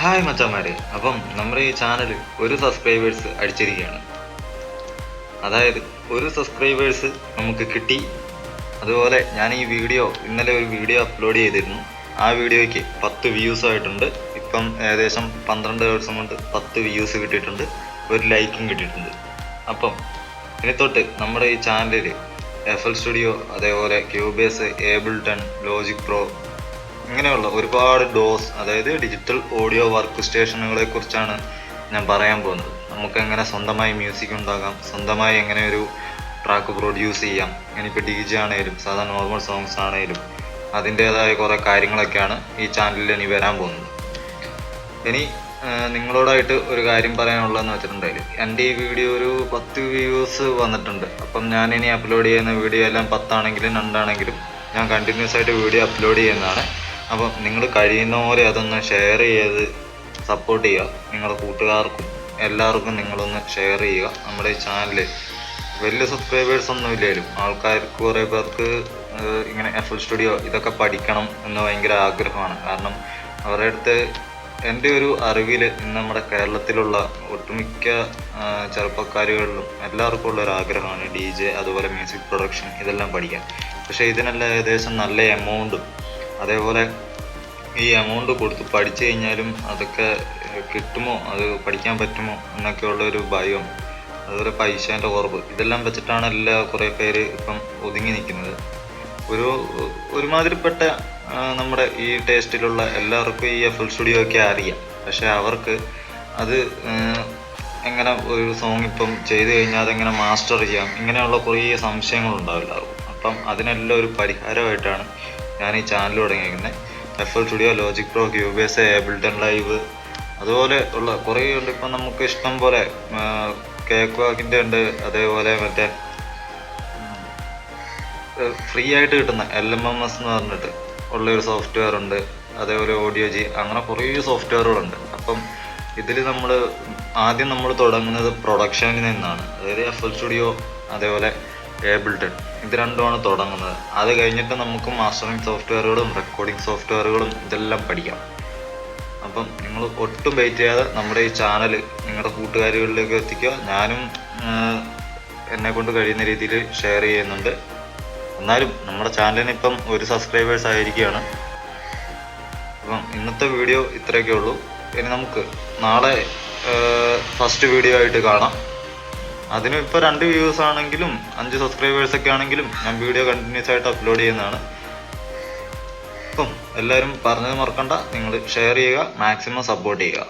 Hi മച്ചാന്മാരെ, അപ്പം നമ്മുടെ ഈ ചാനൽ ഒരു സബ്സ്ക്രൈബേഴ്സ് അടിച്ചിരിക്കുകയാണ്. അതായത് ഒരു സബ്സ്ക്രൈബേഴ്സ് നമുക്ക് കിട്ടി. അതുപോലെ ഞാൻ ഈ ഇന്നലെ ഒരു വീഡിയോ അപ്ലോഡ് ചെയ്തിരുന്നു. ആ വീഡിയോയ്ക്ക് 10 വ്യൂസ് ആയിട്ടുണ്ട്. ഇപ്പം ഏകദേശം 12 ദിവസം കൊണ്ട് 10 വ്യൂസ് കിട്ടിയിട്ടുണ്ട്, ഒരു ലൈക്കും കിട്ടിയിട്ടുണ്ട്. അപ്പം ഇനി തൊട്ട് നമ്മുടെ ഈ ചാനലിൽ FL Studio, അതേപോലെ ക്യൂബേസ്, ഏബിൾട്ടൺ, ലോജിക് പ്രോ ഇങ്ങനെയുള്ള ഒരുപാട് ഡോസ്, അതായത് ഡിജിറ്റൽ ഓഡിയോ വർക്ക് സ്റ്റേഷനുകളെ കുറിച്ചാണ് ഞാൻ പറയാൻ പോകുന്നത്. നമുക്ക് എങ്ങനെ സ്വന്തമായി മ്യൂസിക് ഉണ്ടാക്കാം, സ്വന്തമായി എങ്ങനെ ഒരു ട്രാക്ക് പ്രൊഡ്യൂസ് ചെയ്യാം. ഇനിയിപ്പോൾ DJ ആണെങ്കിലും സാധാരണ നോർമൽ സോങ്സ് ആണെങ്കിലും അതിൻ്റേതായ കുറേ കാര്യങ്ങളൊക്കെയാണ് ഈ ചാനലിൽ ഇനി വരാൻ പോകുന്നത്. ഇനി നിങ്ങളോടായിട്ട് ഒരു കാര്യം പറയാനുള്ളതെന്ന് വെച്ചിട്ടുണ്ടെങ്കിൽ, എൻ്റെ ഈ വീഡിയോ ഒരു 10 വ്യൂസ് വന്നിട്ടുണ്ട്. അപ്പം ഞാനിനി അപ്ലോഡ് ചെയ്യുന്ന വീഡിയോ എല്ലാം 10 ആണെങ്കിലും 2 ആണെങ്കിലും ഞാൻ കണ്ടിന്യൂസ് ആയിട്ട് വീഡിയോ അപ്ലോഡ് ചെയ്യുന്നതാണ്. അപ്പം നിങ്ങൾ കഴിയുന്ന പോലെ അതൊന്ന് ഷെയർ ചെയ്ത് സപ്പോർട്ട് ചെയ്യുക. നിങ്ങളുടെ കൂട്ടുകാർക്കും എല്ലാവർക്കും നിങ്ങളൊന്ന് ഷെയർ ചെയ്യുക. നമ്മുടെ ഈ ചാനൽ വലിയ സബ്സ്ക്രൈബേഴ്സ് ഒന്നും ഇല്ലെങ്കിലും ആൾക്കാർക്ക് കുറേ പേർക്ക് ഇങ്ങനെ FL Studio ഇതൊക്കെ പഠിക്കണം എന്ന് ഭയങ്കര ആഗ്രഹമാണ്. കാരണം അവരുടെ അടുത്ത് എൻ്റെ ഒരു അറിവിൽ ഇന്ന് നമ്മുടെ കേരളത്തിലുള്ള ഒട്ടുമിക്ക ചെറുപ്പക്കാരുകളിലും എല്ലാവർക്കും ഉള്ളൊരു ആഗ്രഹമാണ് DJ, അതുപോലെ മ്യൂസിക് പ്രൊഡക്ഷൻ ഇതെല്ലാം പഠിക്കാൻ. പക്ഷേ ഇതിനെല്ലാം ഏകദേശം നല്ല എമൗണ്ടും, അതേപോലെ ഈ എമൗണ്ട് കൊടുത്ത് പഠിച്ചു കഴിഞ്ഞാലും അതൊക്കെ കിട്ടുമോ, അത് പഠിക്കാൻ പറ്റുമോ എന്നൊക്കെയുള്ളൊരു ഭയം, അതുപോലെ പൈസേൻ്റെ കുറവ്, ഇതെല്ലാം വെച്ചിട്ടാണ് കുറേ പേര് ഇപ്പം ഒതുങ്ങി നിൽക്കുന്നത്. ഒരുമാതിരിപ്പെട്ട നമ്മുടെ ഈ ടേസ്റ്റിലുള്ള എല്ലാവർക്കും ഈ FL Studio ഒക്കെ അറിയാം. പക്ഷെ അവർക്ക് അത് എങ്ങനെ ഒരു സോങ് ഇപ്പം ചെയ്ത് കഴിഞ്ഞാൽ അതെങ്ങനെ മാസ്റ്റർ ചെയ്യാം, ഇങ്ങനെയുള്ള കുറേ സംശയങ്ങളുണ്ടാവും എല്ലാവർക്കും. അപ്പം അതിനെല്ലാം ഒരു പരിഹാരമായിട്ടാണ് ഞാൻ ഈ ചാനൽ തുടങ്ങിയിരിക്കുന്നത്. FL Studio, Logic Pro, Cubase, Ableton Live, അതുപോലെ ഉള്ള കുറേ ഉണ്ട്. ഇപ്പം നമുക്ക് ഇഷ്ടം പോലെ കേക്ക് വാക്കിൻ്റെ ഉണ്ട്, അതേപോലെ മറ്റേ ഫ്രീ ആയിട്ട് കിട്ടുന്ന LMMS എന്ന് പറഞ്ഞിട്ട് ഉള്ളൊരു സോഫ്റ്റ്വെയർ ഉണ്ട്, അതേപോലെ ODioG, അങ്ങനെ കുറേ സോഫ്റ്റ്വെയറുകളുണ്ട്. അപ്പം ഇതിൽ ആദ്യം നമ്മൾ തുടങ്ങുന്നത് പ്രൊഡക്ഷനിൽ നിന്നാണ്. അതായത് FL Studio, അതേപോലെ ഏബിൾട്ടൺ, ഇത് രണ്ടുമാണ് തുടങ്ങുന്നത്. അത് കഴിഞ്ഞിട്ട് നമുക്ക് മാസ്റ്ററിങ് സോഫ്റ്റ്വെയറുകളും റെക്കോർഡിംഗ് സോഫ്റ്റ്വെയറുകളും ഇതെല്ലാം പഠിക്കാം. അപ്പം നിങ്ങൾ ഒട്ടും വെയിറ്റ് ചെയ്യാതെ നമ്മുടെ ഈ ചാനൽ നിങ്ങളുടെ കൂട്ടുകാരികളിലേക്ക് എത്തിക്കുക. ഞാനും എന്നെ കൊണ്ട് കഴിയുന്ന രീതിയിൽ ഷെയർ ചെയ്യുന്നുണ്ട്. എന്നാലും നമ്മുടെ ചാനലിന് ഇപ്പം 1 സബ്സ്ക്രൈബേഴ്സ് ആയിരിക്കുകയാണ്. അപ്പം ഇന്നത്തെ വീഡിയോ ഇത്രയൊക്കെ ഉള്ളൂ. ഇനി നമുക്ക് നാളെ ഫസ്റ്റ് വീഡിയോ ആയിട്ട് കാണാം. അതിന് ഇപ്പോൾ 2 വ്യൂസ് ആണെങ്കിലും 5 സബ്സ്ക്രൈബേഴ്സൊക്കെ ആണെങ്കിലും ഞാൻ വീഡിയോ കണ്ടിന്യൂസ് ആയിട്ട് അപ്ലോഡ് ചെയ്യുന്നതാണ്. അപ്പം എല്ലാവരും പറഞ്ഞത് മറക്കണ്ട, നിങ്ങൾ ഷെയർ ചെയ്യുക, മാക്സിമം സപ്പോർട്ട് ചെയ്യുക.